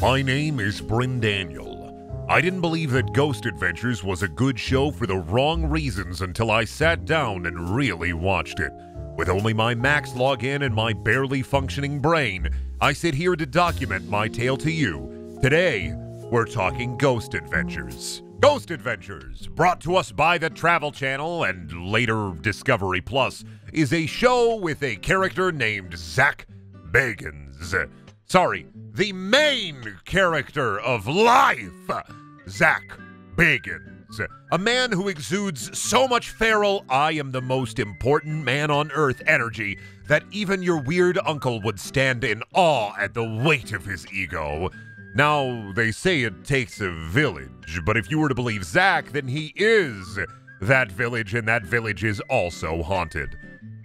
My name is Brendaniel. I didn't believe that Ghost Adventures was a good show for the wrong reasons until I sat down and really watched it. With only my Max login and my barely functioning brain, I sit here to document my tale to you. Today, we're talking Ghost Adventures. Ghost Adventures, brought to us by the Travel Channel and later Discovery Plus, is a show with a character named Zak Bagans. Sorry, the main character of life, Zak Bagans. A man who exudes so much feral, I am the most important man on earth energy that even your weird uncle would stand in awe at the weight of his ego. Now, they say it takes a village, but if you were to believe Zak, then he is that village, and that village is also haunted.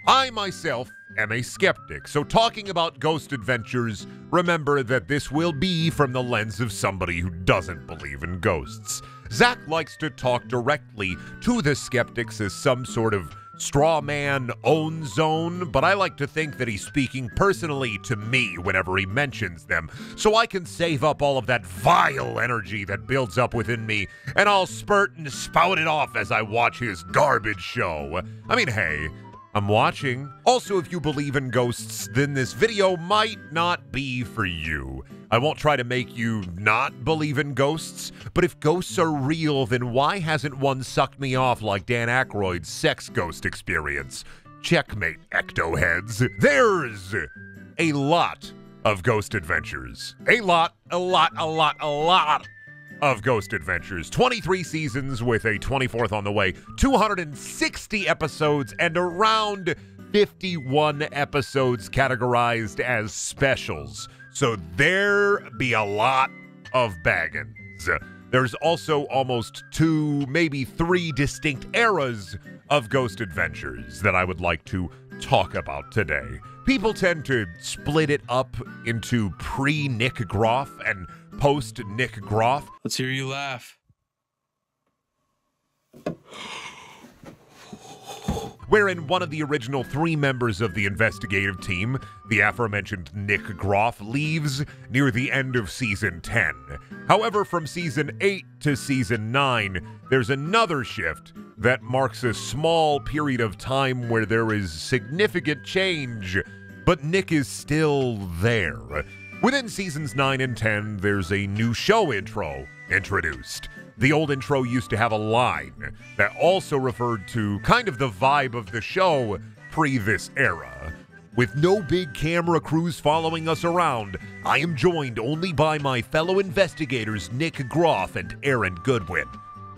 I myself am a skeptic, so talking about Ghost Adventures, remember that this will be from the lens of somebody who doesn't believe in ghosts. Zak likes to talk directly to the skeptics as some sort of straw man own zone, but I like to think that he's speaking personally to me whenever he mentions them, so I can save up all of that vile energy that builds up within me, and I'll spurt and spout it off as I watch his garbage show. I mean, hey, I'm watching. Also, if you believe in ghosts, then this video might not be for you. I won't try to make you not believe in ghosts, but if ghosts are real, then why hasn't one sucked me off like Dan Aykroyd's sex ghost experience? Checkmate, ectoheads. There's a lot of Ghost Adventures. A lot of Ghost Adventures. 23 seasons with a 24th on the way, 260 episodes, and around 51 episodes categorized as specials. So there be a lot of Bagans. There's also almost 2, maybe 3 distinct eras of Ghost Adventures that I would like to talk about today. People tend to split it up into pre-Nick Groff and post-Nick Groff. Let's hear you laugh. Wherein one of the original 3 members of the investigative team, the aforementioned Nick Groff, leaves near the end of Season 10. However, from Season 8 to Season 9, there's another shift that marks a small period of time where there is significant change, but Nick is still there. Within Seasons 9 and 10, there's a new show intro introduced. The old intro used to have a line that also referred to kind of the vibe of the show pre this era. With no big camera crews following us around, I am joined only by my fellow investigators Nick Groff and Aaron Goodwin.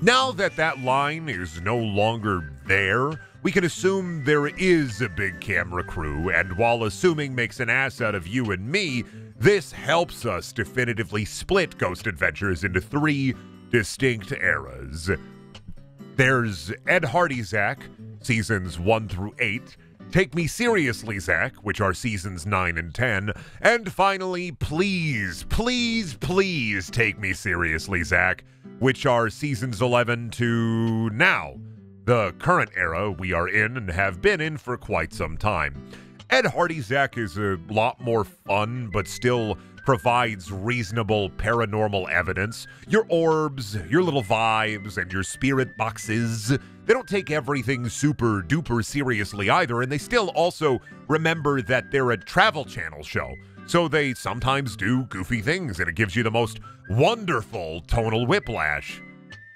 Now that that line is no longer there, we can assume there is a big camera crew, and while assuming makes an ass out of you and me, this helps us definitively split Ghost Adventures into 3 distinct eras. There's Ed Hardy Zak, seasons 1 through 8, Take Me Seriously Zak, which are seasons 9 and 10, and finally, Please Take Me Seriously Zak, which are seasons 11 to now, the current era we are in and have been in for quite some time. Ed Hardy Zak is a lot more fun, but still provides reasonable paranormal evidence. Your orbs, your little vibes, and your spirit boxes, they don't take everything super duper seriously either, and they still also remember that they're a Travel Channel show. So they sometimes do goofy things, and it gives you the most wonderful tonal whiplash.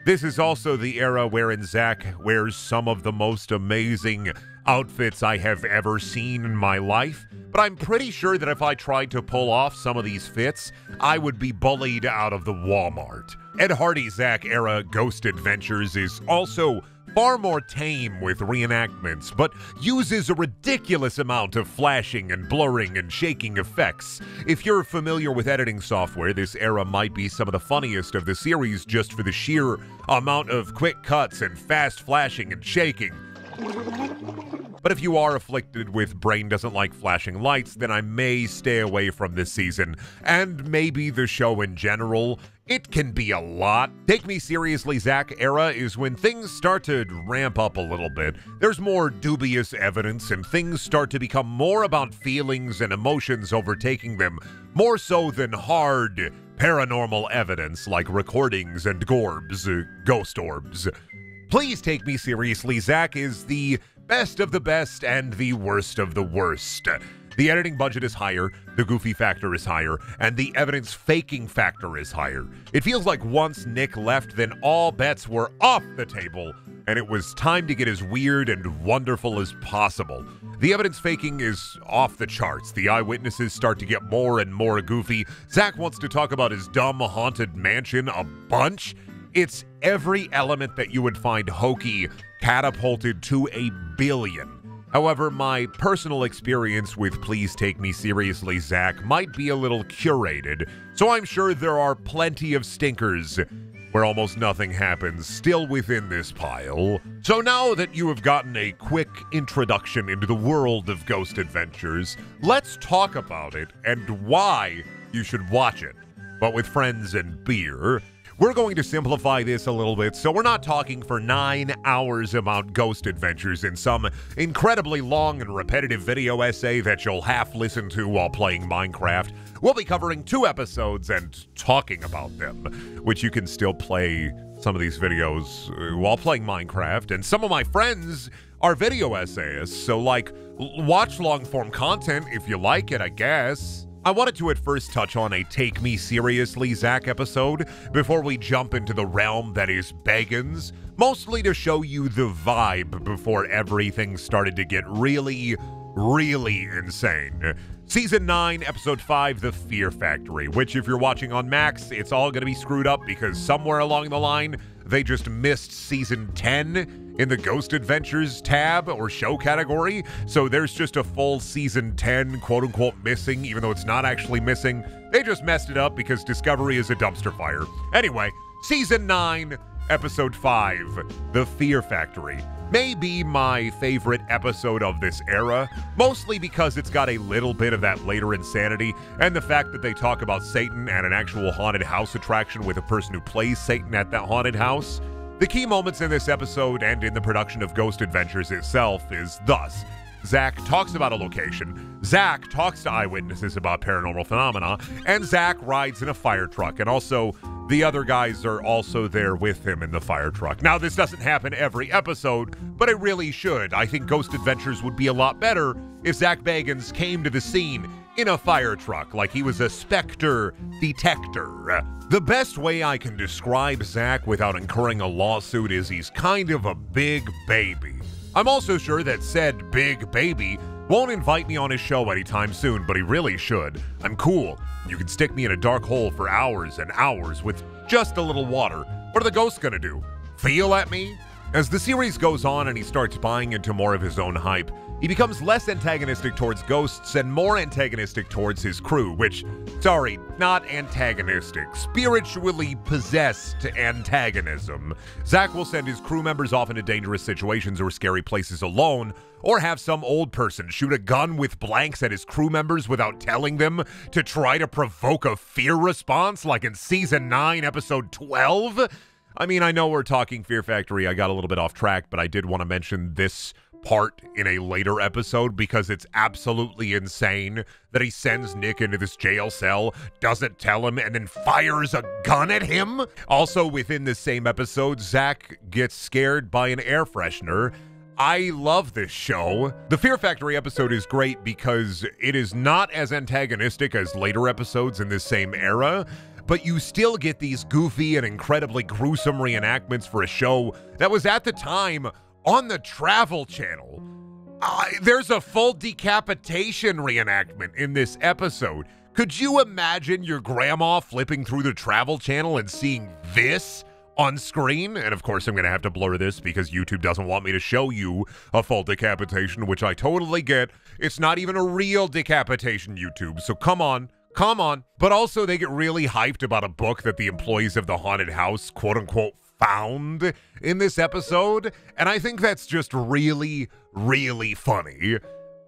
This is also the era wherein Zak wears some of the most amazing outfits I have ever seen in my life, but I'm pretty sure that if I tried to pull off some of these fits, I would be bullied out of the Walmart. Ed Hardy Zak era Ghost Adventures is also far more tame with reenactments, but uses a ridiculous amount of flashing and blurring and shaking effects. If you're familiar with editing software, this era might be some of the funniest of the series just for the sheer amount of quick cuts and fast flashing and shaking. But if you are afflicted with brain doesn't like flashing lights, then I may stay away from this season, and maybe the show in general. It can be a lot. Take Me Seriously Zak era is when things start to ramp up a little bit. There's more dubious evidence, and things start to become more about feelings and emotions overtaking them, more so than hard paranormal evidence like recordings and gorbs, ghost orbs. Please Take Me Seriously, Zak is the best of the best and the worst of the worst. The editing budget is higher, the goofy factor is higher, and the evidence faking factor is higher. It feels like once Nick left, then all bets were off the table, and it was time to get as weird and wonderful as possible. The evidence faking is off the charts. The eyewitnesses start to get more and more goofy. Zak wants to talk about his dumb haunted mansion a bunch. It's every element that you would find hokey catapulted to a billion. However, my personal experience with Please Take Me Seriously, Zak might be a little curated, so I'm sure there are plenty of stinkers where almost nothing happens still within this pile. So now that you have gotten a quick introduction into the world of Ghost Adventures, let's talk about it and why you should watch it, but with friends and beer. We're going to simplify this a little bit, so we're not talking for 9 hours about Ghost Adventures in some incredibly long and repetitive video essay that you'll half listen to while playing Minecraft. We'll be covering 2 episodes and talking about them, which you can still play some of these videos while playing Minecraft. And some of my friends are video essayists, so watch long-form content if you like it, I guess. I wanted to at first touch on a Take Me Seriously, Zak episode before we jump into the realm that is Bagans, mostly to show you the vibe before everything started to get really, really insane. Season 9, Episode 5, The Fear Factory, which if you're watching on Max, it's all going to be screwed up because somewhere along the line, they just missed Season 10 in the Ghost Adventures tab or show category, so there's just a full Season 10 quote-unquote missing, even though it's not actually missing. They just messed it up because Discovery is a dumpster fire. Anyway, Season 9, Episode 5, The Fear Factory, may be my favorite episode of this era, mostly because it's got a little bit of that later insanity, and the fact that they talk about Satan at an actual haunted house attraction with a person who plays Satan at that haunted house. The key moments in this episode and in the production of Ghost Adventures itself is thus: Zak talks about a location, Zak talks to eyewitnesses about paranormal phenomena, and Zak rides in a fire truck, and also the other guys are also there with him in the fire truck. Now, this doesn't happen every episode, but it really should. I think Ghost Adventures would be a lot better if Zak Bagans came to the scene in a fire truck, like he was a Spectre detector. The best way I can describe Zak without incurring a lawsuit is he's kind of a big baby. I'm also sure that said big baby won't invite me on his show anytime soon, but he really should. I'm cool. You can stick me in a dark hole for hours and hours with just a little water. What are the ghosts gonna do? Feel at me? As the series goes on and he starts buying into more of his own hype, he becomes less antagonistic towards ghosts and more antagonistic towards his crew, which, sorry, not antagonistic, spiritually possessed antagonism. Zak will send his crew members off into dangerous situations or scary places alone, or have some old person shoot a gun with blanks at his crew members without telling them to try to provoke a fear response, like in Season 9, Episode 12. I mean, I know we're talking Fear Factory, I got a little bit off track, but I did want to mention this part in a later episode because it's absolutely insane that he sends Nick into this jail cell, doesn't tell him, and then fires a gun at him. Also, within the same episode, Zak gets scared by an air freshener. I love this show. The Fear Factory episode is great because it is not as antagonistic as later episodes in this same era, but you still get these goofy and incredibly gruesome reenactments for a show that was at the time on the Travel Channel. There's a full decapitation reenactment in this episode. Could you imagine your grandma flipping through the Travel Channel and seeing this on screen? And of course, I'm going to have to blur this because YouTube doesn't want me to show you a full decapitation, which I totally get. It's not even a real decapitation, YouTube, so come on. Come on. But also, they get really hyped about a book that the employees of the haunted house, quote-unquote, found in this episode, and I think that's just really, really funny.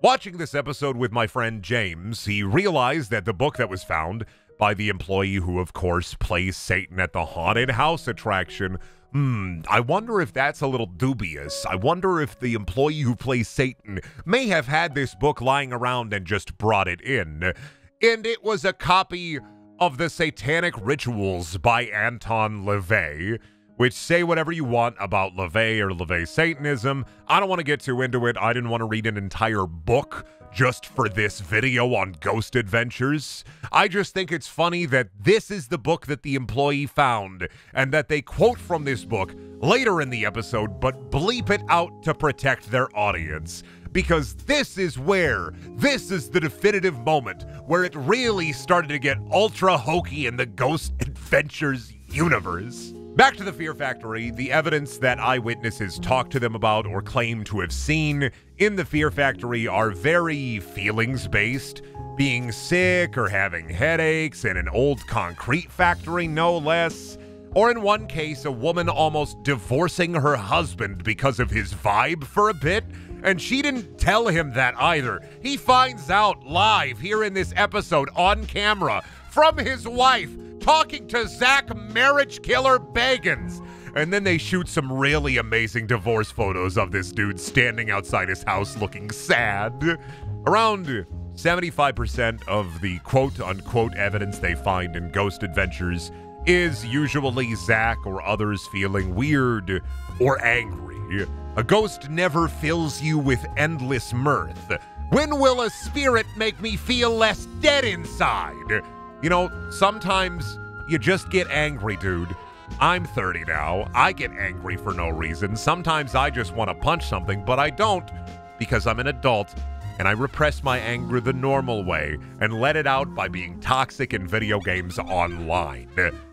Watching this episode with my friend James, he realized that the book that was found by the employee who, of course, plays Satan at the haunted house attraction, I wonder if that's a little dubious. I wonder if the employee who plays Satan may have had this book lying around and just brought it in. And it was a copy of the Satanic Rituals by Anton LaVey, which say whatever you want about LaVey or LaVey Satanism. I don't want to get too into it. I didn't want to read an entire book just for this video on Ghost Adventures. I just think it's funny that this is the book that the employee found and that they quote from this book later in the episode but bleep it out to protect their audience. Because this is the definitive moment where it really started to get ultra hokey in the Ghost Adventures universe. Back to the Fear Factory, the evidence that eyewitnesses talk to them about or claim to have seen in the Fear Factory are very feelings-based, being sick or having headaches in an old concrete factory, no less. Or in one case, a woman almost divorcing her husband because of his vibe for a bit, and she didn't tell him that either. He finds out live here in this episode on camera from his wife, talking to Zak Marriage Killer Bagans. And then they shoot some really amazing divorce photos of this dude standing outside his house looking sad. Around 75% of the quote-unquote evidence they find in Ghost Adventures is usually Zak or others feeling weird or angry. A ghost never fills you with endless mirth. When will a spirit make me feel less dead inside? You know, sometimes you just get angry, dude. I'm 30 now. I get angry for no reason. Sometimes I just want to punch something, but I don't because I'm an adult and I repress my anger the normal way and let it out by being toxic in video games online.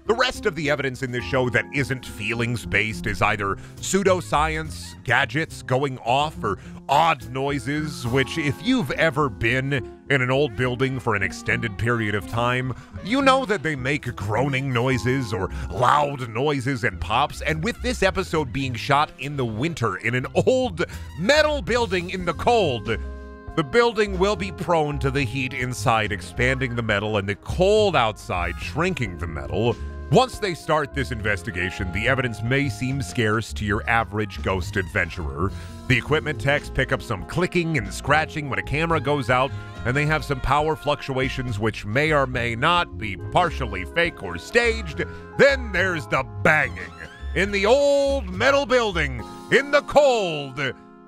The rest of the evidence in this show that isn't feelings-based is either pseudoscience, gadgets going off, or odd noises, which if you've ever been in an old building for an extended period of time, you know that they make groaning noises or loud noises and pops, and with this episode being shot in the winter in an old metal building in the cold, the building will be prone to the heat inside expanding the metal and the cold outside shrinking the metal. Once they start this investigation, the evidence may seem scarce to your average ghost adventurer. The equipment techs pick up some clicking and scratching when a camera goes out, and they have some power fluctuations which may or may not be partially fake or staged. Then there's the banging in the old metal building in the cold.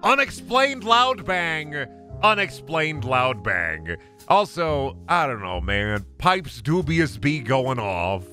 Unexplained loud bang. Unexplained loud bang. Also, I don't know, man. Pipes dubious be going off.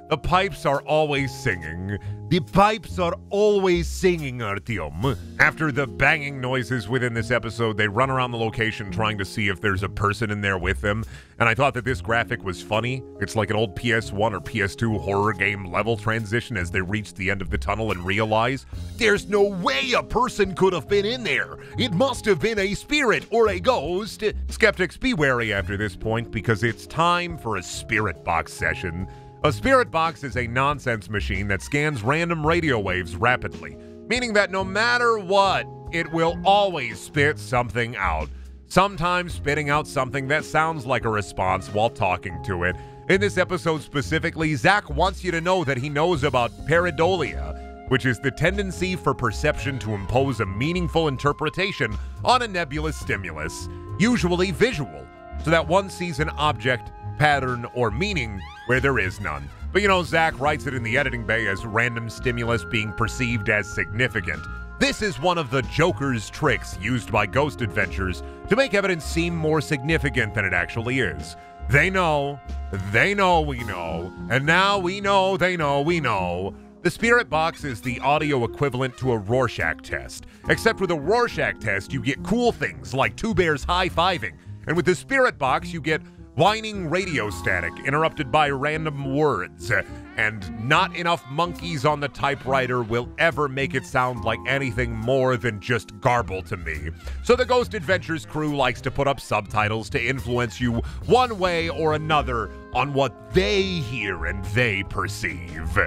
The pipes are always singing. The pipes are always singing, Artyom. After the banging noises within this episode, they run around the location trying to see if there's a person in there with them. And I thought that this graphic was funny. It's like an old PS1 or PS2 horror game level transition as they reach the end of the tunnel and realize there's no way a person could have been in there. It must have been a spirit or a ghost. Skeptics, be wary after this point because it's time for a spirit box session. A spirit box is a nonsense machine that scans random radio waves rapidly, meaning that no matter what, it will always spit something out. Sometimes spitting out something that sounds like a response while talking to it. In this episode specifically, Zak wants you to know that he knows about pareidolia, which is the tendency for perception to impose a meaningful interpretation on a nebulous stimulus, usually visual, so that one sees an object, pattern, or meaning where there is none. But you know, Zak writes it in the editing bay as random stimulus being perceived as significant. This is one of the Joker's tricks used by Ghost Adventures to make evidence seem more significant than it actually is. They know, we know, and now we know, they know, we know. The spirit box is the audio equivalent to a Rorschach test, except with a Rorschach test you get cool things like two bears high-fiving, and with the spirit box you get whining radio static interrupted by random words, and not enough monkeys on the typewriter will ever make it sound like anything more than just garble to me. So the Ghost Adventures crew likes to put up subtitles to influence you one way or another on what they hear and they perceive.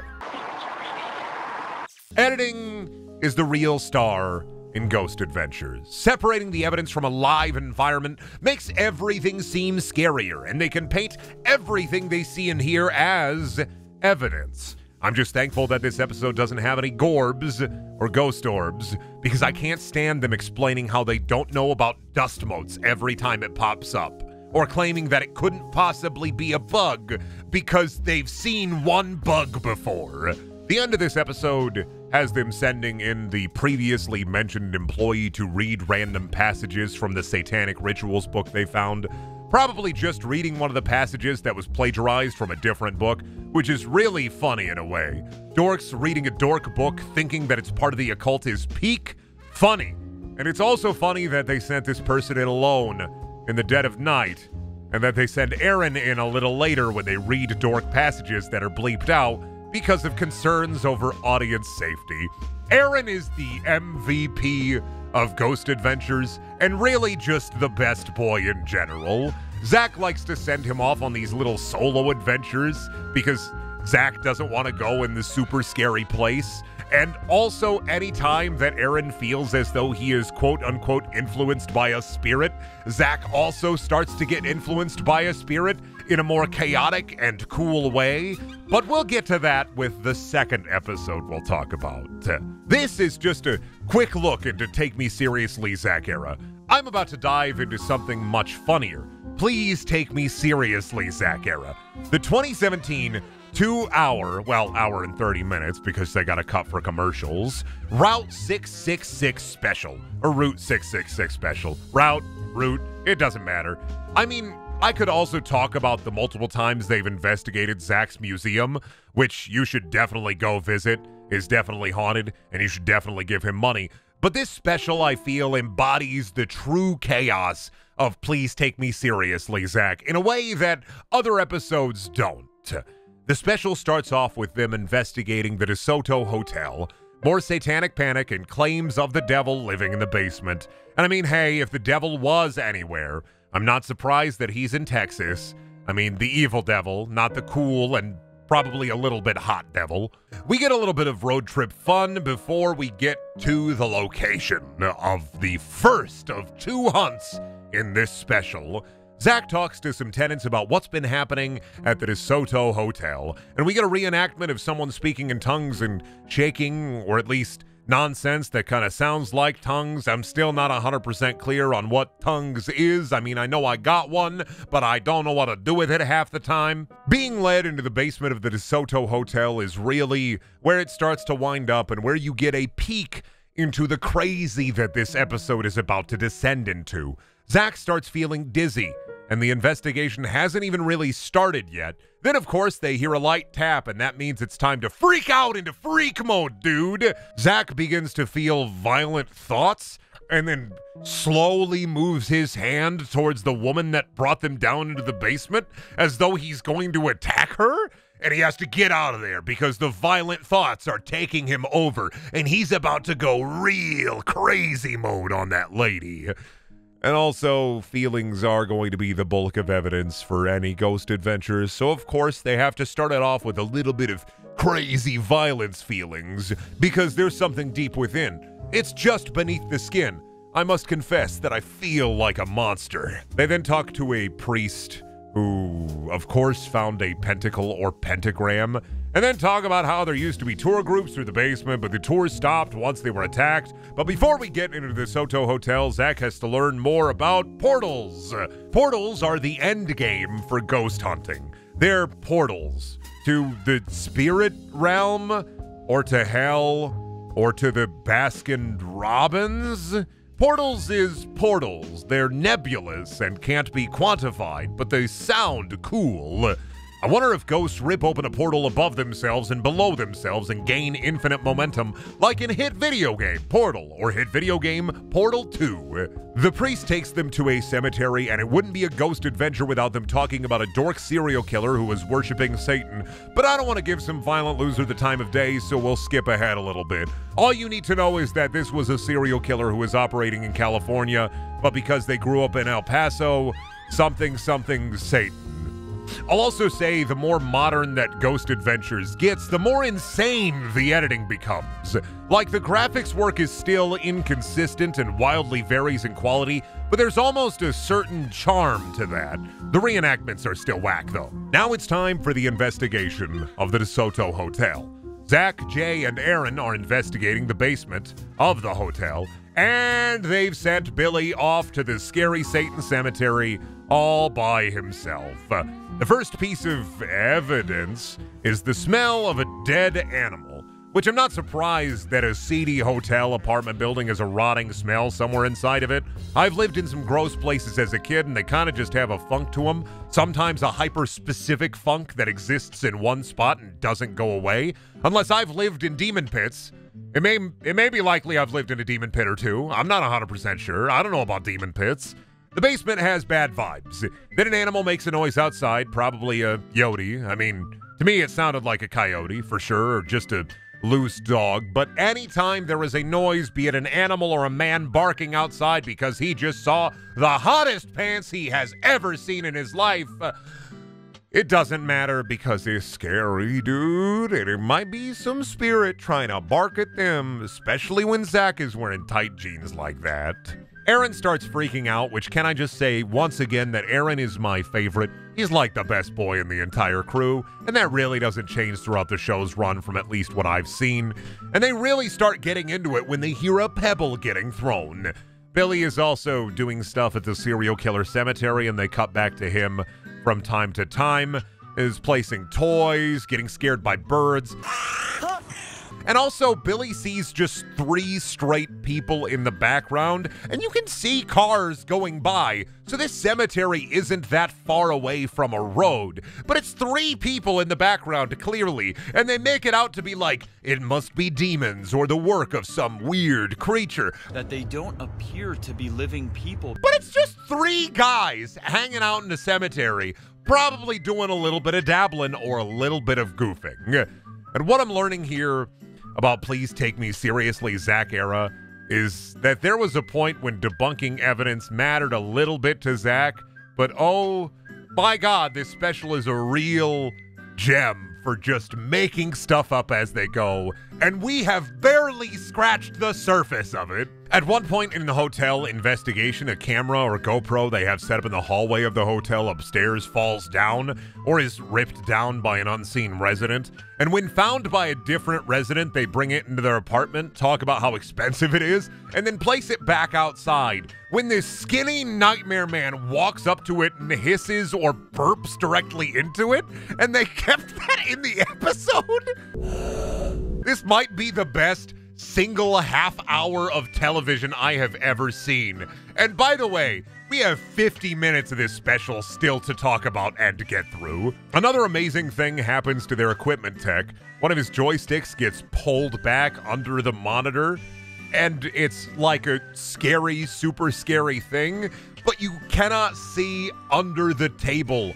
Editing is the real star in Ghost Adventures. Separating the evidence from a live environment makes everything seem scarier, and they can paint everything they see and hear as evidence. I'm just thankful that this episode doesn't have any gorbs or ghost orbs, because I can't stand them explaining how they don't know about dust motes every time it pops up. or claiming that it couldn't possibly be a bug because they've seen one bug before. The end of this episode has them sending in the previously mentioned employee to read random passages from the satanic rituals book they found. Probably just reading one of the passages that was plagiarized from a different book, which is really funny in a way. Dorks reading a dork book thinking that it's part of the occult is peak funny. And it's also funny that they sent this person in alone in the dead of night, and that they send Aaron in a little later when they read dork passages that are bleeped out because of concerns over audience safety. Aaron is the MVP of Ghost Adventures, and really just the best boy in general. Zak likes to send him off on these little solo adventures because Zak doesn't want to go in the super scary place. And also, anytime that Aaron feels as though he is quote-unquote influenced by a spirit, Zak also starts to get influenced by a spirit in a more chaotic and cool way. But we'll get to that with the second episode we'll talk about. This is just a quick look into Take Me Seriously, Zak era. I'm about to dive into something much funnier. Please Take Me Seriously, Zak era. The 2017 hour and 30 minutes because they got a cut for commercials, Route 666 special, or Route 666 special. Route, it doesn't matter. I mean, I could also talk about the multiple times they've investigated Zak's museum, which you should definitely go visit, is definitely haunted, and you should definitely give him money. But this special, I feel, embodies the true chaos of Please Take Me Seriously, Zak, in a way that other episodes don't. The special starts off with them investigating the DeSoto Hotel, more satanic panic and claims of the devil living in the basement. And I mean, hey, if the devil was anywhere, I'm not surprised that he's in Texas. I mean, the evil devil, not the cool and probably a little bit hot devil. We get a little bit of road trip fun before we get to the location of the first of two hunts in this special. Zak talks to some tenants about what's been happening at the DeSoto Hotel, and we get a reenactment of someone speaking in tongues and shaking, or at least nonsense that kind of sounds like tongues. I'm still not 100% clear on what tongues is. I mean, I know I got one, but I don't know what to do with it half the time. Being led into the basement of the DeSoto Hotel is really where it starts to wind up and where you get a peek into the crazy that this episode is about to descend into. Zak starts feeling dizzy, and the investigation hasn't even really started yet. Then, of course, they hear a light tap, and that means it's time to freak out into freak mode, dude. Zak begins to feel violent thoughts, and then slowly moves his hand towards the woman that brought them down into the basement, as though he's going to attack her. And he has to get out of there because the violent thoughts are taking him over, and he's about to go real crazy mode on that lady. And also, feelings are going to be the bulk of evidence for any ghost adventures, so of course they have to start it off with a little bit of crazy violence feelings, because there's something deep within. It's just beneath the skin. I must confess that I feel like a monster. They then talk to a priest who, of course, found a pentacle or pentagram, and then talk about how there used to be tour groups through the basement, but the tours stopped once they were attacked. But before we get into the DeSoto Hotel, Zak has to learn more about portals. Portals are the end game for ghost hunting. They're portals to the spirit realm, or to hell, or to the Baskin Robbins. Portals is portals. They're nebulous and can't be quantified, but they sound cool. I wonder if ghosts rip open a portal above themselves and below themselves and gain infinite momentum, like in hit video game Portal or hit video game Portal 2. The priest takes them to a cemetery, and it wouldn't be a ghost adventure without them talking about a dork serial killer who was worshiping Satan, but I don't want to give some violent loser the time of day, so we'll skip ahead a little bit. All you need to know is that this was a serial killer who was operating in California, but because they grew up in El Paso, something Satan. I'll also say the more modern that Ghost Adventures gets, the more insane the editing becomes. Like, the graphics work is still inconsistent and wildly varies in quality, but there's almost a certain charm to that. The reenactments are still whack, though. Now it's time for the investigation of the DeSoto Hotel. Zak, Jay, and Aaron are investigating the basement of the hotel, and they've sent Billy off to the scary Satan cemetery all by himself. The first piece of evidence is the smell of a dead animal, which I'm not surprised that a seedy hotel apartment building has a rotting smell somewhere inside of it. I've lived in some gross places as a kid, and they kind of just have a funk to them. Sometimes a hyper-specific funk that exists in one spot and doesn't go away. Unless I've lived in demon pits. It may be likely I've lived in a demon pit or two. I'm not 100% sure. I don't know about demon pits. The basement has bad vibes. Then an animal makes a noise outside, probably a yodi. I mean, to me it sounded like a coyote, for sure, or just a loose dog. But anytime there is a noise, be it an animal or a man barking outside because he just saw the hottest pants he has ever seen in his life, it doesn't matter because it's scary, dude, and it might be some spirit trying to bark at them, especially when Zak is wearing tight jeans like that. Aaron starts freaking out, which can I just say once again that Aaron is my favorite. He's like the best boy in the entire crew, and that really doesn't change throughout the show's run from at least what I've seen. And they really start getting into it when they hear a pebble getting thrown. Billy is also doing stuff at the serial killer cemetery, and they cut back to him from time to time, is placing toys, getting scared by birds. And also, Billy sees just 3 straight people in the background, and you can see cars going by. So this cemetery isn't that far away from a road, but it's 3 people in the background, clearly, and they make it out to be like, it must be demons or the work of some weird creature. That they don't appear to be living people. But it's just 3 guys hanging out in the cemetery, probably doing a little bit of dabbling or a little bit of goofing. And what I'm learning here about Please Take Me Seriously Zak era is that there was a point when debunking evidence mattered a little bit to Zak, but oh, by God, this special is a real gem for just making stuff up as they go, and we have barely scratched the surface of it. At one point in the hotel investigation, a camera or GoPro they have set up in the hallway of the hotel upstairs falls down or is ripped down by an unseen resident. And when found by a different resident, they bring it into their apartment, talk about how expensive it is, and then place it back outside. When this skinny nightmare man walks up to it and hisses or burps directly into it, and they kept that in the episode? This might be the best single half hour of television I have ever seen. And by the way, we have 50 minutes of this special still to talk about and to get through. Another amazing thing happens to their equipment tech. One of his joysticks gets pulled back under the monitor, and it's like a scary, super scary thing, but you cannot see under the table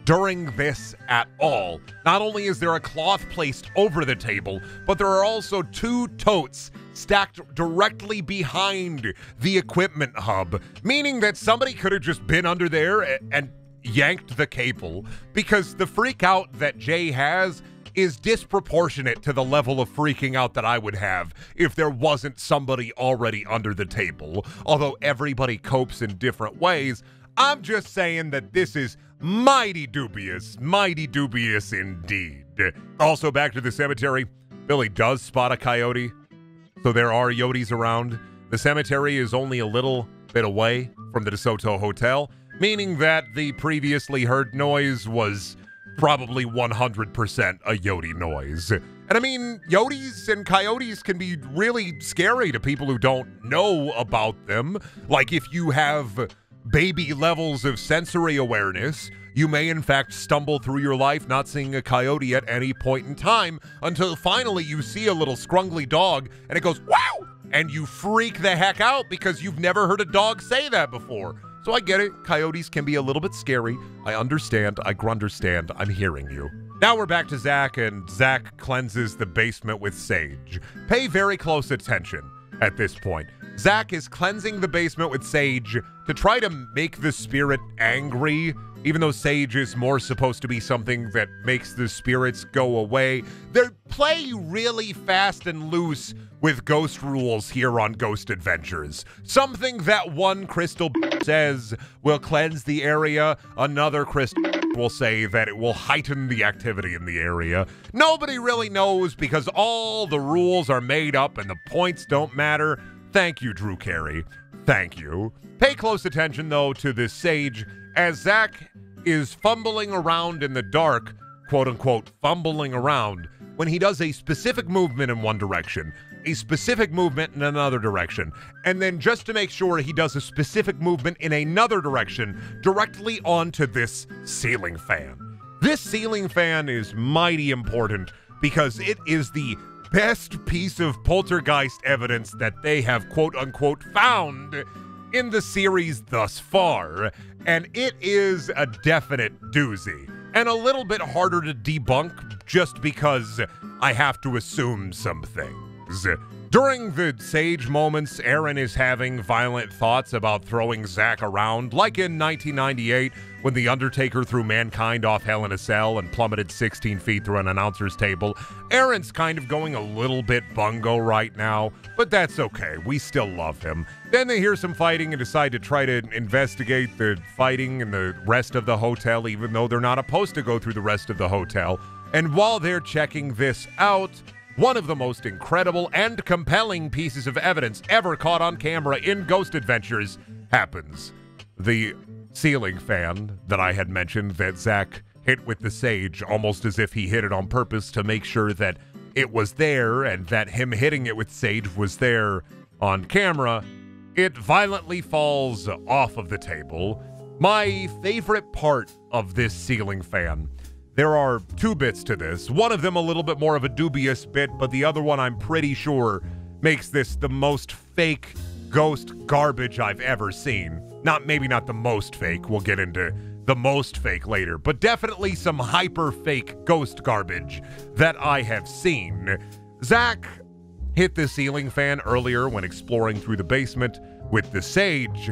during this at all. Not only is there a cloth placed over the table, but there are also 2 totes stacked directly behind the equipment hub, meaning that somebody could have just been under there and yanked the cable, because the freak out that Jay has is disproportionate to the level of freaking out that I would have if there wasn't somebody already under the table. Although everybody copes in different ways, I'm just saying that this is mighty dubious indeed. Also, back to the cemetery, Billy does spot a coyote, so there are yodis around. The cemetery is only a little bit away from the DeSoto Hotel, meaning that the previously heard noise was probably 100% a yodi noise. And I mean, yodis and coyotes can be really scary to people who don't know about them. Like if you have baby levels of sensory awareness, you may in fact stumble through your life not seeing a coyote at any point in time until finally you see a little scrungly dog and it goes, wow! And you freak the heck out because you've never heard a dog say that before. So I get it, coyotes can be a little bit scary. I understand, I grunderstand, I'm hearing you. Now we're back to Zak, and Zak cleanses the basement with sage. Pay very close attention at this point. Zak is cleansing the basement with sage to try to make the spirit angry, even though sage is more supposed to be something that makes the spirits go away. They play really fast and loose with ghost rules here on Ghost Adventures. Something that one crystal says will cleanse the area, another crystal will say that it will heighten the activity in the area. Nobody really knows because all the rules are made up and the points don't matter. Thank you, Drew Carey. Thank you. Pay close attention, though, to this sage as Zak is fumbling around in the dark, quote-unquote fumbling around, when he does a specific movement in one direction, a specific movement in another direction, and then just to make sure he does a specific movement in another direction directly onto this ceiling fan. This ceiling fan is mighty important because it is the best piece of poltergeist evidence that they have quote-unquote found in the series thus far, and it is a definite doozy, and a little bit harder to debunk just because I have to assume some things. During the sage moments, Aaron is having violent thoughts about throwing Zak around, like in 1998 when The Undertaker threw Mankind off Hell in a Cell and plummeted 16 feet through an announcer's table. Aaron's kind of going a little bit bungo right now, but that's okay. We still love him. Then they hear some fighting and decide to try to investigate the fighting in the rest of the hotel, even though they're not supposed to go through the rest of the hotel. And while they're checking this out, one of the most incredible and compelling pieces of evidence ever caught on camera in Ghost Adventures happens. The ceiling fan that I had mentioned that Zak hit with the sage, almost as if he hit it on purpose to make sure that it was there and that him hitting it with sage was there on camera, it violently falls off of the table. My favorite part of this ceiling fan, there are two bits to this. One of them a little bit more of a dubious bit, but the other one I'm pretty sure makes this the most fake ghost garbage I've ever seen. Maybe not the most fake, we'll get into the most fake later, but definitely some hyper fake ghost garbage that I have seen. Zak hit the ceiling fan earlier when exploring through the basement with the sage,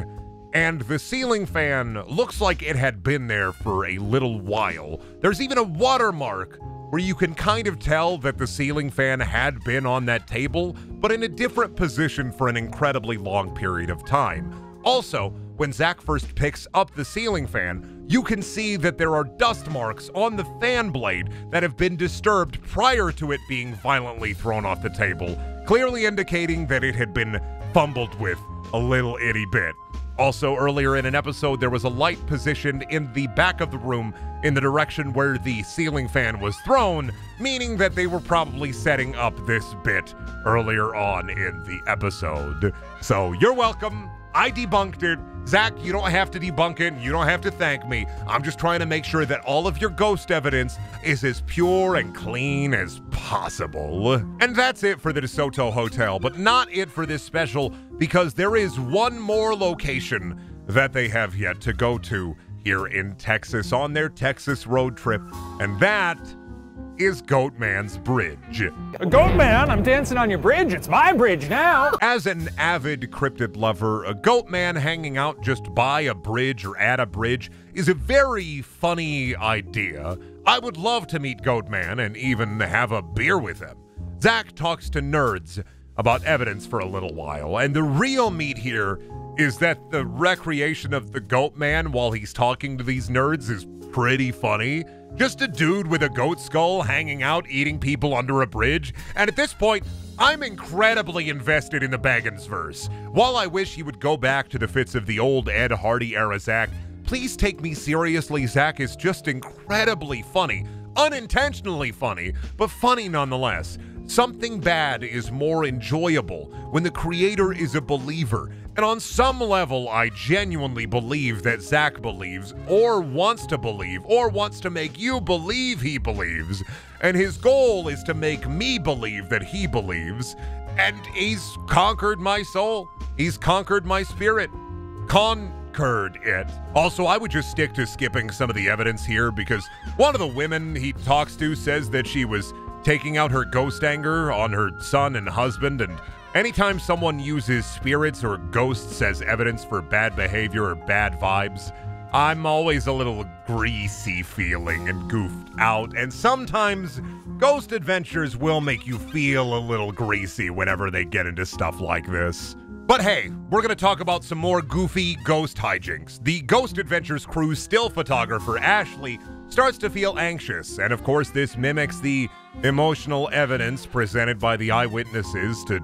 and the ceiling fan looks like it had been there for a little while. There's even a watermark where you can kind of tell that the ceiling fan had been on that table, but in a different position for an incredibly long period of time. Also, when Zak first picks up the ceiling fan, you can see that there are dust marks on the fan blade that have been disturbed prior to it being violently thrown off the table, clearly indicating that it had been fumbled with a little itty bit. Also, earlier in an episode, there was a light positioned in the back of the room in the direction where the ceiling fan was thrown, meaning that they were probably setting up this bit earlier on in the episode. So, you're welcome. I debunked it. Zak, you don't have to debunk it. You don't have to thank me. I'm just trying to make sure that all of your ghost evidence is as pure and clean as possible. And that's it for the DeSoto Hotel, but not it for this special, because there is one more location that they have yet to go to here in Texas on their Texas road trip, and that is Goatman's Bridge. Goatman, I'm dancing on your bridge. It's my bridge now. As an avid cryptid lover, a Goatman hanging out just by a bridge or at a bridge is a very funny idea. I would love to meet Goatman and even have a beer with him. Zak talks to nerds about evidence for a little while, and the real meat here is that the recreation of the Goatman while he's talking to these nerds is pretty funny. Just a dude with a goat skull hanging out eating people under a bridge, and at this point, I'm incredibly invested in the Bagans verse. While I wish he would go back to the fits of the old Ed Hardy era Zak, please take me seriously. Zak is just incredibly funny. Unintentionally funny, but funny nonetheless. Something bad is more enjoyable when the creator is a believer. And on some level, I genuinely believe that Zak believes, or wants to make you believe he believes. And his goal is to make me believe that he believes. And he's conquered my soul. He's conquered my spirit. Conquered it. Also, I would just stick to skipping some of the evidence here because one of the women he talks to says that she was taking out her ghost anger on her son and husband, and anytime someone uses spirits or ghosts as evidence for bad behavior or bad vibes, I'm always a little greasy feeling and goofed out, and sometimes Ghost Adventures will make you feel a little greasy whenever they get into stuff like this. But hey, we're going to talk about some more goofy ghost hijinks. The Ghost Adventures crew's still photographer, Ashley, starts to feel anxious, and of course this mimics the emotional evidence presented by the eyewitnesses to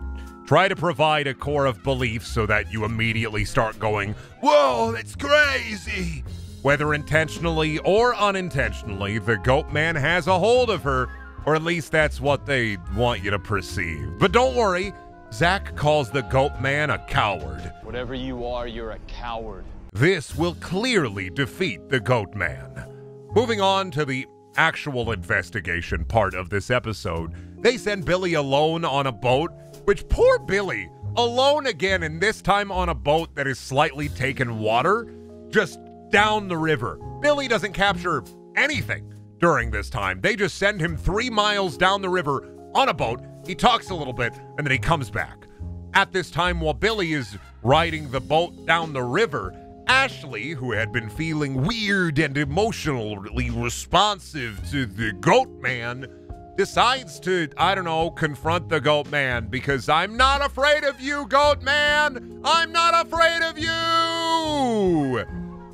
try to provide a core of belief so that you immediately start going, "Whoa, that's crazy!" Whether intentionally or unintentionally, the goat man has a hold of her, or at least that's what they want you to perceive. But don't worry, Zak calls the goat man a coward. Whatever you are, you're a coward. This will clearly defeat the goat man. Moving on to the actual investigation part of this episode, they send Billy alone on a boat, which poor Billy, alone again, and this time on a boat that is slightly taken water, just down the river. Billy doesn't capture anything during this time. They just send him 3 miles down the river on a boat. He talks a little bit, and then he comes back. At this time, while Billy is riding the boat down the river, Ashley, who had been feeling weird and emotionally responsive to the goat man, decides to, confront the goat man because I'm not afraid of you, goat man! I'm not afraid of you!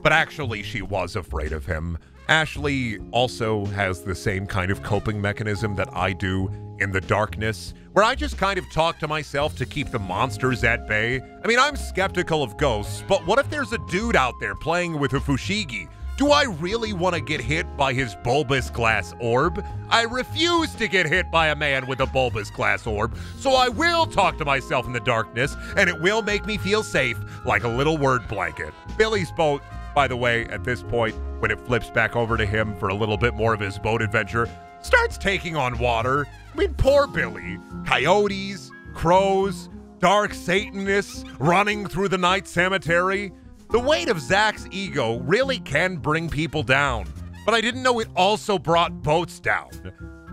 But actually, she was afraid of him. Ashley also has the same kind of coping mechanism that I do in the darkness, where I just kind of talk to myself to keep the monsters at bay. I mean, I'm skeptical of ghosts, but what if there's a dude out there playing with a fushigi? Do I really want to get hit by his bulbous glass orb? I refuse to get hit by a man with a bulbous glass orb, so I will talk to myself in the darkness, and it will make me feel safe like a little word blanket. Billy's boat, by the way, at this point, when it flips back over to him for a little bit more of his boat adventure, starts taking on water. I mean, poor Billy. Coyotes, crows, dark Satanists running through the night cemetery. The weight of Zak's ego really can bring people down, but I didn't know it also brought boats down.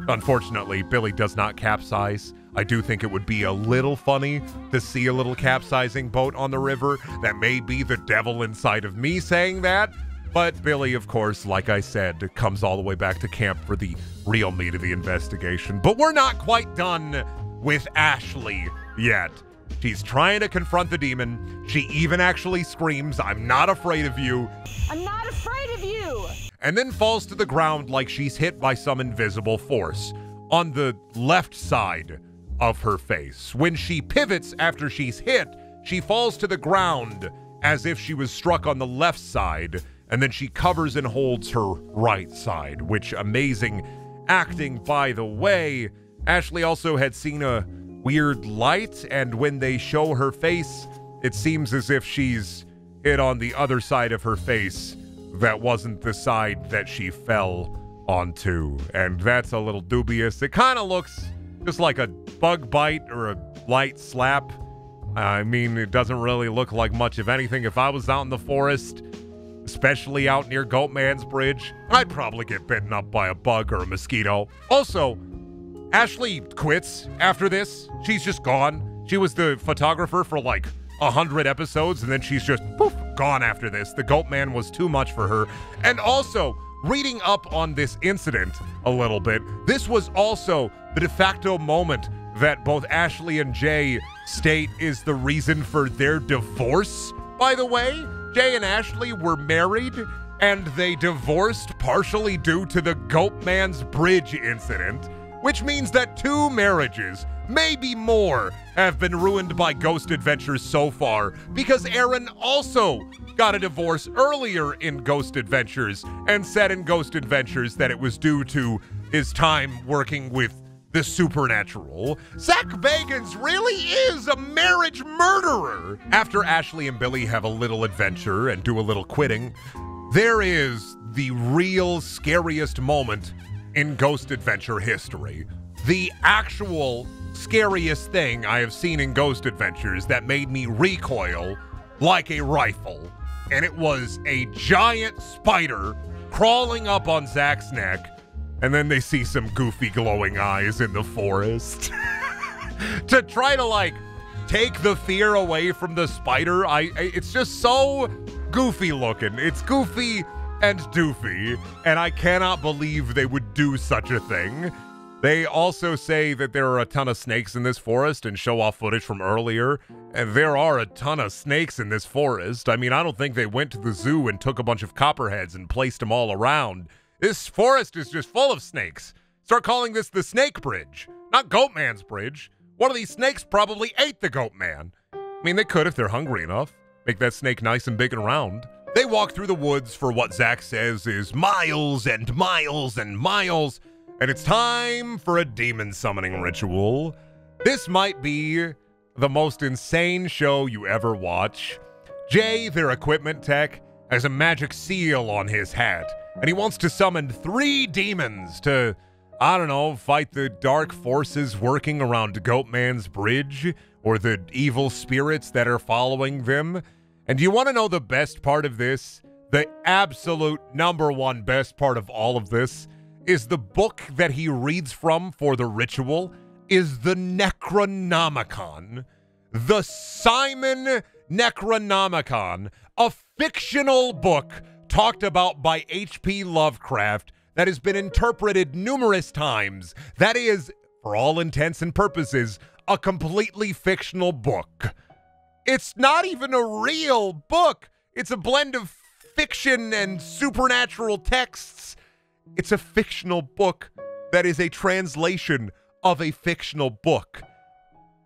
Unfortunately, Billy does not capsize. I do think it would be a little funny to see a little capsizing boat on the river. That may be the devil inside of me saying that. But Billy, of course, like I said, comes all the way back to camp for the real meat of the investigation. But we're not quite done with Ashley yet. She's trying to confront the demon. She even actually screams, "I'm not afraid of you." I'm not afraid of you! And then falls to the ground like she's hit by some invisible force on the left side of her face. When she pivots after she's hit, she falls to the ground as if she was struck on the left side, and then she covers and holds her right side, which amazing acting, by the way. Ashley also had seen a weird light, and when they show her face, it seems as if she's hit on the other side of her face that wasn't the side that she fell onto, and that's a little dubious. It kind of looks just like a bug bite or a light slap. I mean, it doesn't really look like much of anything. If I was out in the forest, especially out near Goatman's Bridge, I'd probably get bitten up by a bug or a mosquito. Also, Ashley quits after this. She's just gone. She was the photographer for like 100 episodes, and then she's just poof, gone after this. The Goatman was too much for her. And also, reading up on this incident a little bit, this was also the de facto moment that both Ashley and Jay state is the reason for their divorce. By the way, Jay and Ashley were married, and they divorced partially due to the Goatman's Bridge incident, which means that 2 marriages, maybe more, have been ruined by Ghost Adventures so far, because Aaron also got a divorce earlier in Ghost Adventures and said in Ghost Adventures that it was due to his time working with the supernatural. Zak Bagans really is a marriage murderer. After Ashley and Billy have a little adventure and do a little quitting, there is the real scariest moment in Ghost Adventure history. The actual scariest thing I have seen in Ghost Adventures that made me recoil like a rifle. And it was a giant spider crawling up on Zak's neck, and then they see some goofy glowing eyes in the forest. To try to like take the fear away from the spider, it's just so goofy looking. It's goofy and doofy, and I cannot believe they would do such a thing. They also say that there are a ton of snakes in this forest and show off footage from earlier, and there are a ton of snakes in this forest. I mean, I don't think they went to the zoo and took a bunch of copperheads and placed them all around. This forest is just full of snakes. Start calling this the Snake Bridge, not Goatman's Bridge. One of these snakes probably ate the Goatman. I mean, they could if they're hungry enough. Make that snake nice and big and round. They walk through the woods for what Zak says is miles and miles and miles, and it's time for a demon summoning ritual. This might be the most insane show you ever watch. Jay, their equipment tech, has a magic seal on his hat, and he wants to summon 3 demons to, I don't know, fight the dark forces working around Goatman's bridge, or the evil spirits that are following them. And do you want to know the best part of this? The absolute #1 best part of all of this is the book that he reads from for the ritual is the Necronomicon. The Simon Necronomicon, a fictional book talked about by H.P. Lovecraft that has been interpreted numerous times. That is, for all intents and purposes, a completely fictional book. It's not even a real book. It's a blend of fiction and supernatural texts. It's a fictional book that is a translation of a fictional book.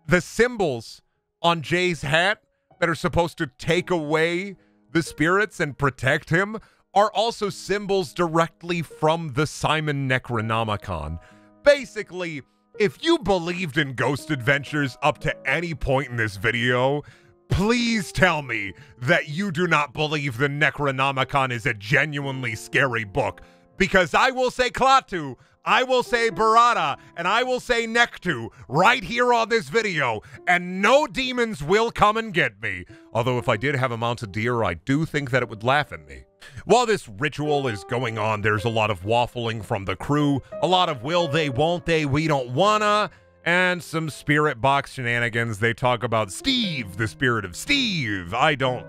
The symbols on Jay's hat that are supposed to take away the spirits and protect him are also symbols directly from the Simon Necronomicon. Basically, if you believed in ghost adventures up to any point in this video, please tell me that you do not believe the Necronomicon is a genuinely scary book, because I will say Klaatu, I will say Barada, and I will say Nektu right here on this video, and no demons will come and get me. Although if I did have a mounted deer, I do think that it would laugh at me. While this ritual is going on, there's a lot of waffling from the crew, a lot of will they, won't they, we don't wanna, and some spirit box shenanigans. They talk about Steve, the spirit of Steve. I don't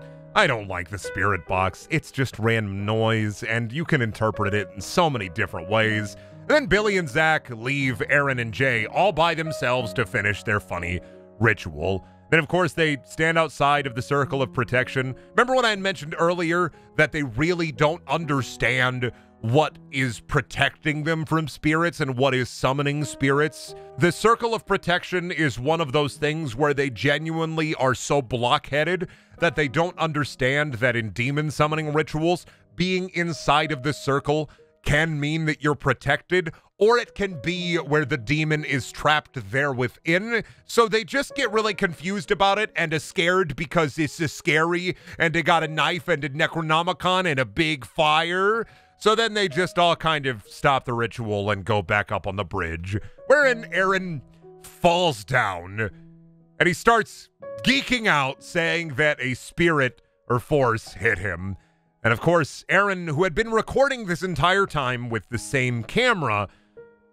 like the spirit box. It's just random noise, and you can interpret it in so many different ways. And then Billy and Zak leave Aaron and Jay all by themselves to finish their funny ritual. Then, of course, they stand outside of the circle of protection. Remember when I had mentioned earlier that they really don't understand what is protecting them from spirits and what is summoning spirits? The circle of protection is one of those things where they genuinely are so blockheaded that they don't understand that in demon summoning rituals, being inside of the circle can mean that you're protected, or it can be where the demon is trapped there within. So they just get really confused about it and are scared because this is scary, and they got a knife and a Necronomicon and a big fire. So then they just all kind of stop the ritual and go back up on the bridge, wherein Aaron falls down and he starts geeking out, saying that a spirit or force hit him. And of course, Aaron, who had been recording this entire time with the same camera,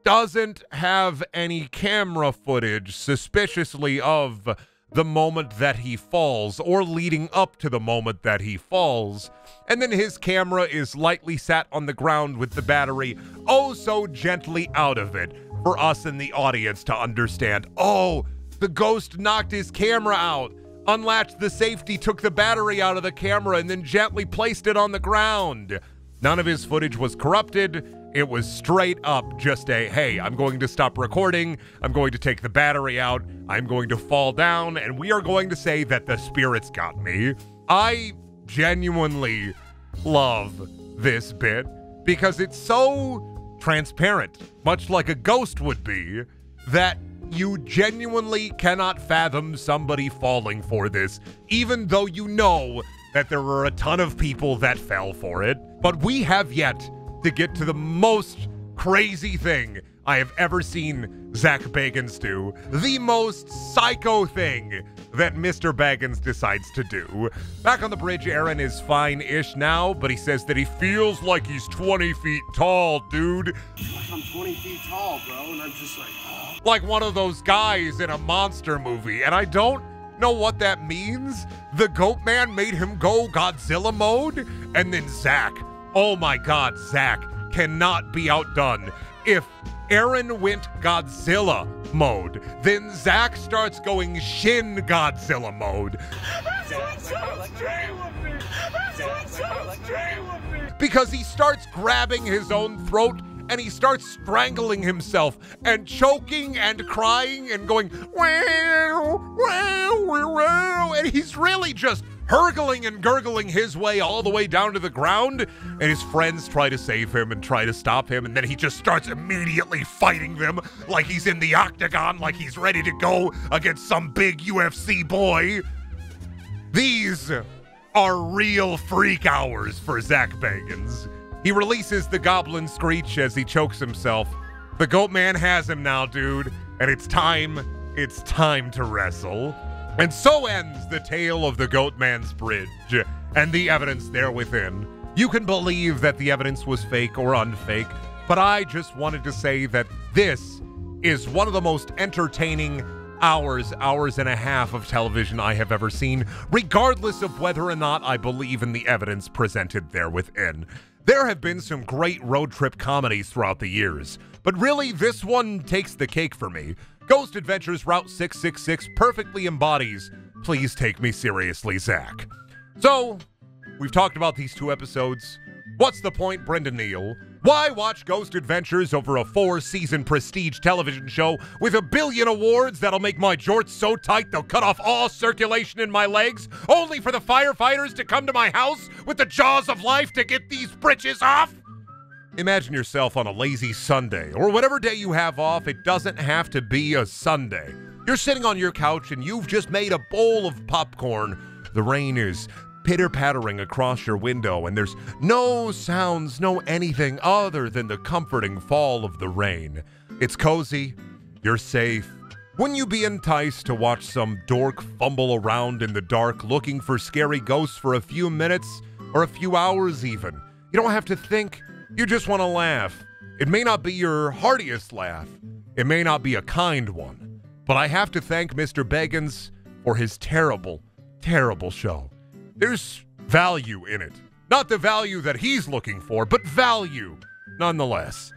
doesn't have any camera footage suspiciously of the moment that he falls or leading up to the moment that he falls. And then his camera is lightly sat on the ground with the battery oh so gently out of it for us in the audience to understand. Oh, the ghost knocked his camera out, unlatched the safety, took the battery out of the camera, and then gently placed it on the ground. None of his footage was corrupted. It was straight up just a, hey, I'm going to stop recording, I'm going to take the battery out, I'm going to fall down, and we are going to say that the spirits got me. I genuinely love this bit because it's so transparent, much like a ghost would be, that you genuinely cannot fathom somebody falling for this, even though you know that there were a ton of people that fell for it. But we have yet to get to the most crazy thing I have ever seen Zak Bagans do. The most psycho thing that Mr. Bagans decides to do. Back on the bridge, Aaron is fine-ish now, but he says that he feels like he's 20 feet tall, dude. Like I'm 20 feet tall, bro, and I'm just like, oh. Like one of those guys in a monster movie, and I don't know what that means. The Goat Man made him go Godzilla mode, and then Zak. Oh my God, Zak cannot be outdone. If Aaron went Godzilla mode, then Zak starts going Shin Godzilla mode. Because he starts grabbing his own throat and he starts strangling himself and choking and crying and going, wow, wow, wow, wow, and he's really just hurgling and gurgling his way all the way down to the ground, and his friends try to save him and try to stop him, and then he just starts immediately fighting them like he's in the octagon, like he's ready to go against some big UFC boy. These are real freak hours for Zak Bagans. He releases the goblin screech as he chokes himself. The Goat Man has him now, dude, and it's time to wrestle. And so ends the tale of the Goat Man's bridge and the evidence there within. You can believe that the evidence was fake or unfake, but I just wanted to say that this is one of the most entertaining hours and a half of television I have ever seen, regardless of whether or not I believe in the evidence presented there within. There have been some great road trip comedies throughout the years, but really this one takes the cake for me. Ghost Adventures Route 666 perfectly embodies Please Take Me Seriously, Zak. So, we've talked about these 2 episodes. What's the point, Brendaniel? Why watch Ghost Adventures over a 4-season prestige television show with 1 billion awards that'll make my jorts so tight they'll cut off all circulation in my legs, only for the firefighters to come to my house with the jaws of life to get these britches off? Imagine yourself on a lazy Sunday, or whatever day you have off. It doesn't have to be a Sunday. You're sitting on your couch and you've just made a bowl of popcorn. The rain is pitter-pattering across your window, and there's no sounds, no anything other than the comforting fall of the rain. It's cozy. You're safe. Wouldn't you be enticed to watch some dork fumble around in the dark looking for scary ghosts for a few minutes or a few hours even? You don't have to think. You just want to laugh. It may not be your heartiest laugh. It may not be a kind one. But I have to thank Mr. Bagans for his terrible, terrible show. There's value in it. Not the value that he's looking for, but value nonetheless.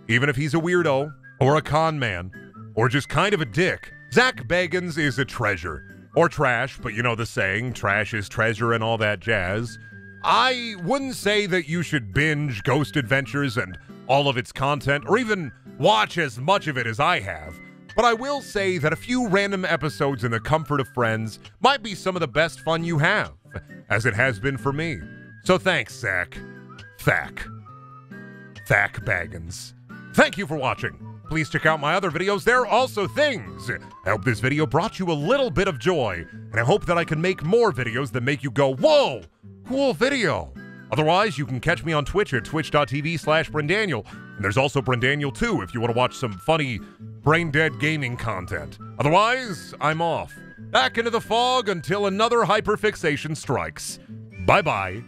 Even if he's a weirdo, or a con man, or just kind of a dick, Zak Bagans is a treasure. Or trash, but you know the saying, trash is treasure and all that jazz. I wouldn't say that you should binge Ghost Adventures and all of its content, or even watch as much of it as I have, but I will say that a few random episodes in the comfort of friends might be some of the best fun you have, as it has been for me. So thanks, Zak. Zak Bagans. Thank you for watching. Please check out my other videos. There are also things. I hope this video brought you a little bit of joy, and I hope that I can make more videos that make you go, whoa, cool video. Otherwise, you can catch me on Twitch at twitch.tv/Brendaniel, and there's also Brendaniel 2 if you want to watch some funny, brain-dead gaming content. Otherwise, I'm off. Back into the fog until another hyperfixation strikes. Bye-bye.